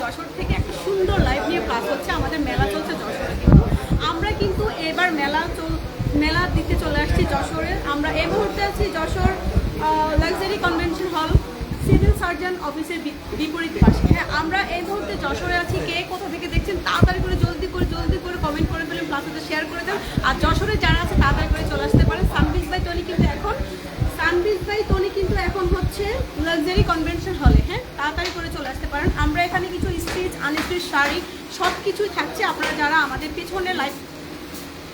যশোর থেকে একটা সুন্দর লাইভ নিয়ে প্লাস হচ্ছে আমাদের মেলা চলছে যশোরে। কিন্তু আমরা কিন্তু এবার মেলা দিতে চলে আসছি যশোরে। আমরা এই মুহূর্তে আছি Jessore luxury convention hall civil surgeon অফিসের বিপরীত পাশে। হ্যাঁ, আমরা এই মুহূর্তে যশোরে আছি। কে কোথা থেকে দেখছেন তাড়াতাড়ি করে জলদি করে কমেন্ট করে ফেলেন, প্লাস শেয়ার করে দেন। আর যশোরে যারা আছে তাড়াতাড়ি করে চলে আসতে পারেন। সানবিজ বাই টনি কিন্তু এখন হচ্ছে লাক্সারি কনভেনশন হলে। হ্যাঁ, তাড়াতাড়ি করে চলে আসতে পারেন। আমরা এখানে কিছু স্টিচ আনস্টিচ শাড়ি সব কিছুই থাকছে। আপনারা যারা আমাদের পিছনে লাইভ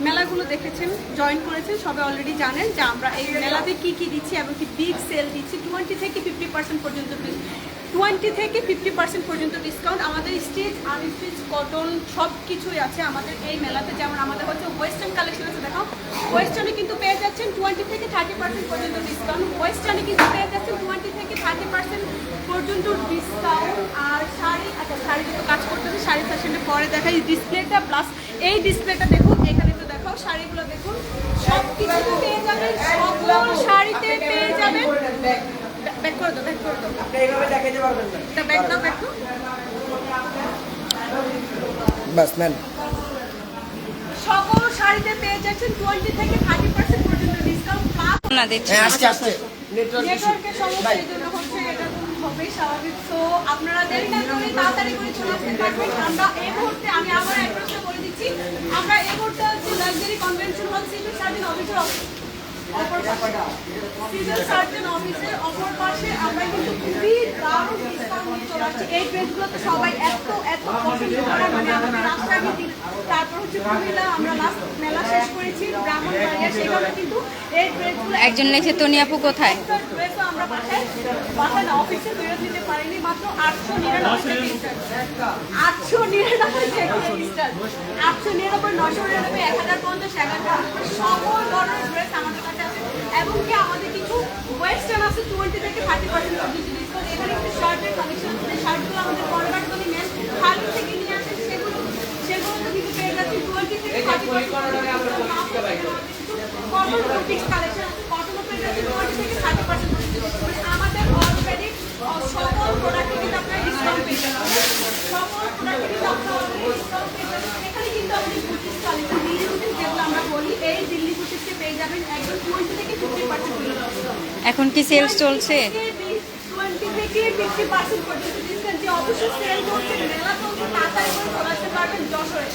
মেলাগুলো দেখেছেন, জয়েন করেছেন, সবাই অলরেডি জানেন যে আমরা এই মেলাতে কি কি দিচ্ছি এবং কি বিগ সেল দিচ্ছি। 20 থেকে 50% পর্যন্ত ডিসকাউন্ট। আমাদের স্টিচ আনস্টিচ কটন সব কিছুই আছে আমাদের এই মেলাতে। যেমন আমাদের হচ্ছে ওয়েস্টার্ন কালেকশন আছে, দেখো ওয়েস্টার্নে কিন্তু পেয়ে যাচ্ছেন 20 থেকে 30% পর্যন্ত ডিসকাউন্ট। ওয়েস্টার্নে কিন্তু পেয়ে যাচ্ছেন 20 থেকে 30% পর্যন্ত ডিসকাউন্ট। আর শাড়ি, আচ্ছা শাড়ি তো কাজ করতেছে, শাড়ি ফ্যাশনে পরে দেখাই ডিসপ্লেটা, প্লাস এই ডিসপ্লেটা দেখুন, এখানে তো দেখাও শাড়িগুলো দেখুন, সব কিছু পেয়ে যাবেন, সকল শাড়িতে পেয়ে যাবেন। ব্যাক করে দাও। আপনি এইভাবে দেখাইতে পারবেন না, এটা ব্যাক দাও। বাস ম্যাম, সকল শাড়িতে পেয়ে যাচ্ছেন 20 থেকে 30% পর্যন্ত ডিসকাউন্ট। প্লাস না দেখছি আস্তে নেটওয়ার্কের সমস্যা, এই জন্য হচ্ছে এটা হবে স্বাভাবিক। তো আপনারা দেরি না করে তাড়াতাড়ি করে চলে আসতে পারবেন। আমরা এই মুহূর্তে, আমি আবার অ্যাড্রেসটা বলে দিচ্ছি, আমরা এই মুহূর্তে হচ্ছে luxury convention hall civil surgeon অফিসের অপর পাশে আমরা কিন্তু খুবই দারুণ ডিসকাউন্ট নিয়ে চলে আসছি। এই ড্রেসগুলো তো সবাই এত পছন্দ করে, মানে আমাদের রাজশাহী, তারপর হচ্ছে কুমিল্লা, আমরা লাস্ট মেলা শেষ করেছি ব্রাহ্মণবাড়িয়া, সেখানে কিন্তু এই ড্রেসগুলো একজন লেখে তনি আপু কোথায় ড্রেসও আমরা বাসায় না অফিসে ফেরত দিতে পারিনি। মাত্র 899 থেকে স্টার্ট, 899 থেকে স্টার্ট, 899, 999, 1050, 1150 সকল ধরনের ড্রেস আমাদের কাছে আছে। এবং কি আমাদের কিছু ওয়েস্টার্ন আছে 20 থেকে 30% পর্যন্ত ডিসকাউন্ট। এখানে কিছু শার্টের কালেকশন আছে, শার্টগুলো আমাদের কন্ট্রাক্টলি মেন খালি থেকে নিয়ে আসেন, সেগুলো তো কিন্তু পেয়ে যাচ্ছি 20 থেকে 30%। কটন বুটিক্স কালেকশন আছে, কটনও পেয়ে যাচ্ছি 20 থেকে 30% পর্যন্ত ডিসকাউন্ট। আমাদের অলরেডি সকল প্রোডাক্টে কিন্তু আপনারা ডিসকাউন্ট পেয়ে যাবেন, সকল প্রোডাক্টে কিন্তু আপনারা অলরেডি ডিসকাউন্ট পেয়ে যাবেন। এখানে কিন্তু আমাদের বুটিক্স কালেকশন, দিল্লি বুটিক্স যেগুলো আমরা বলি, এই দিল্লি বুটিক্সে পেয়ে যাবেন একদম 20 থেকে 50%। এখন কি সেলস চলছে? 20 থেকে 50% পর্যন্ত ডিসকাউন্ট। যে অবশ্যই সেল করছে, মেলা চলছে, তাড়াতাড়ি করে চলে আসতে পারবেন যশোরে।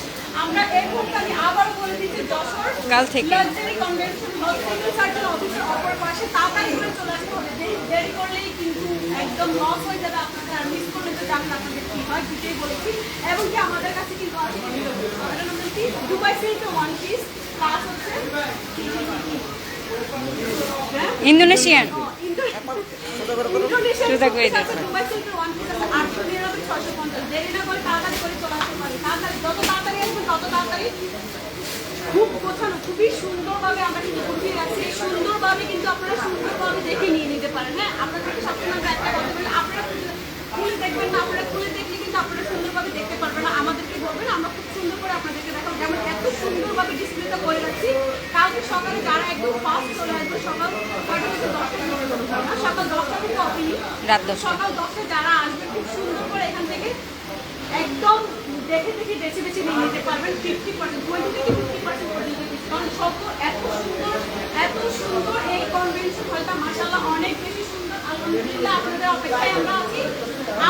আমরা এই মুহূর্তে আমি আবার বলে দিচ্ছি, যশোর কাল থেকে luxury convention hall civil surgeon অফিসের অপর পাশে, তাড়াতাড়ি করে চলে আসতে হবে। দেরি করলেই কিন্তু একদম লস হয়ে যাবে আপনাদের, আর মিস করলে তো জানেন আপনাদের কি হয়, দুটোই বলেছি। এবং কি আমাদের কাছে কিন্তু আছে দুবাই সিল্কের ওয়ান পিস, প্লাস হচ্ছে ইন্দোনেশিয়ান খুব গোছানো, খুবই সুন্দরভাবে আমরা কিন্তু গুছিয়ে রাখছি। সুন্দরভাবে কিন্তু আপনারা সুন্দরভাবে দেখে নিয়ে নিতে পারেন। হ্যাঁ, আপনাদেরকে সবসময় একটা কথা বলি, আপনারা খুলে দেখবেন না, আপনারা খুলে দেখলে কিন্তু আপনারা সুন্দরভাবে দেখতে পারবেন না। আমাদেরকে বলবেন, আমরা খুব সুন্দর করে আপনাদেরকে দেখাবো। যেমন এত সুন্দরভাবে ডিসপ্লেটা করে রাখছি, কালকে সকালে যারা একদম ফার্স্ট চলে আসবে, সকাল 10টা থেকে ওপেনিং, রাত 10টা, সকাল 10টায় যারা আসবে খুব সুন্দর করে এখান থেকে একদম দেখে বেছে নিয়ে নিতে পারবেন। 50%, 20 থেকে 50% পর্যন্ত ডিসকাউন্ট। সব এত সুন্দর এই কনভেনশন হলটা মাশাআল্লাহ অনেক বেশি সুন্দর। আলহামদুলিল্লাহ, আপনাদের অপেক্ষায় আমরা আছি,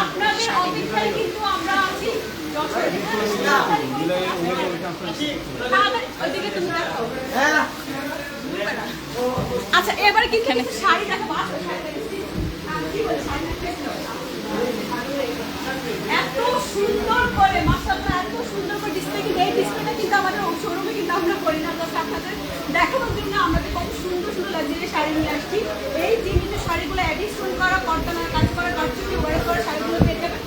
আপনাদের অপেক্ষায় কিন্তু আমরা আছি যশোরে। ওইদিকে তুমি দেখো। আচ্ছা, এবার কিন্তু শাড়ি দেখাবো। এত সুন্দর করে মাশাআল্লাহ, এত সুন্দর করে ডিসপ্লে, কিন্তু এই ডিসপ্লেটা কিন্তু আমাদের শোরুমে কিন্তু আমরা করি না। তো আপনাদের দেখানোর জন্য আমাদের কত সুন্দর লাক্সারি শাড়ি নিয়ে আসছি। এই জিনিসের শাড়িগুলো এডিশন করা, কটনের কাজ করা, কাটচুপি ওয়ার করা শাড়িগুলো পেয়ে যাবেন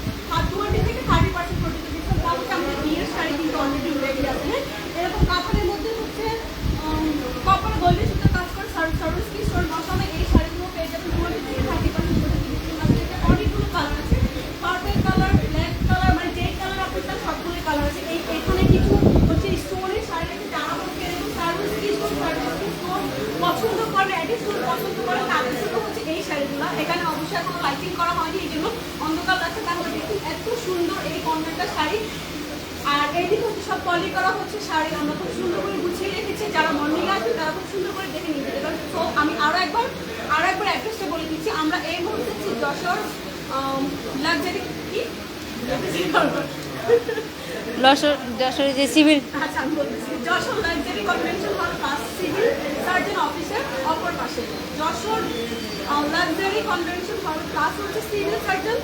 20 থেকে 30% পর্যন্ত ডিসকাউন্ট। তাহলে আমাদের বিয়ের শাড়ি কিন্তু অলরেডি রেডি আছে। এরকম কাপড়ের মধ্যে হচ্ছে কপার গোল্ডের সুতো কাজ করে সার্ভিস কি স্টোন বসানো, এই শাড়িগুলো পেয়ে যাবেন 20 থেকে হয়নি, এই জন্য অন্ধকার লাগছে। তাহলে দেখুন এত সুন্দর এই কর্নারটা শাড়ি, আর এইদিকে হচ্ছে সব পলি করা হচ্ছে শাড়ি, আমরা খুব সুন্দর করে গুছিয়ে রেখেছি। যারা মর্নিং আসবে তারা খুব সুন্দর করে দেখে নিয়ে যেতে পারবে। তো আমি আরও একবার অ্যাড্রেসটা বলে দিচ্ছি। আমরা এই মুহূর্তে যশোর লাক্সারি কি যশোর যে সিভিল আচ্ছা আমি বলতেছি, Jessore luxury convention hall first civil surgeon অফিসের অপর পাশে। Jessore luxury convention hall class হচ্ছে সিভিল সার্জন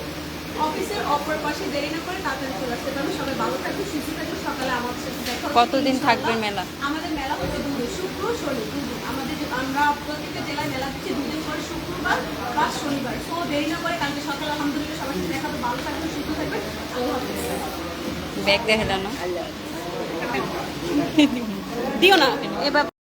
অফিসের অপর পাশে। দেরি না করে তাড়াতাড়ি চলে আসতে পারবে। সবাই ভালো থাকবে, সুস্থ থাকবে। সকালে আমাদের সাথে দেখা হবে। কতদিন ইনশাআল্লাহ। থাকবে মেলা? আমাদের মেলা হচ্ছে দুদিন, শুক্র শনি দুদিন। আমরা প্রত্যেকটা জেলায় মেলা দিচ্ছি দুদিন করে, শুক্রবার বা শনিবার। তো দেরি না করে কালকে সকালে আলহামদুলিল্লাহ সবার সাথে দেখা হবে। ভালো থাকবে, সুস্থ থাকবে। আল্লাহ হাফেজ। ব্যাগ দেখালো না দিও না এবার।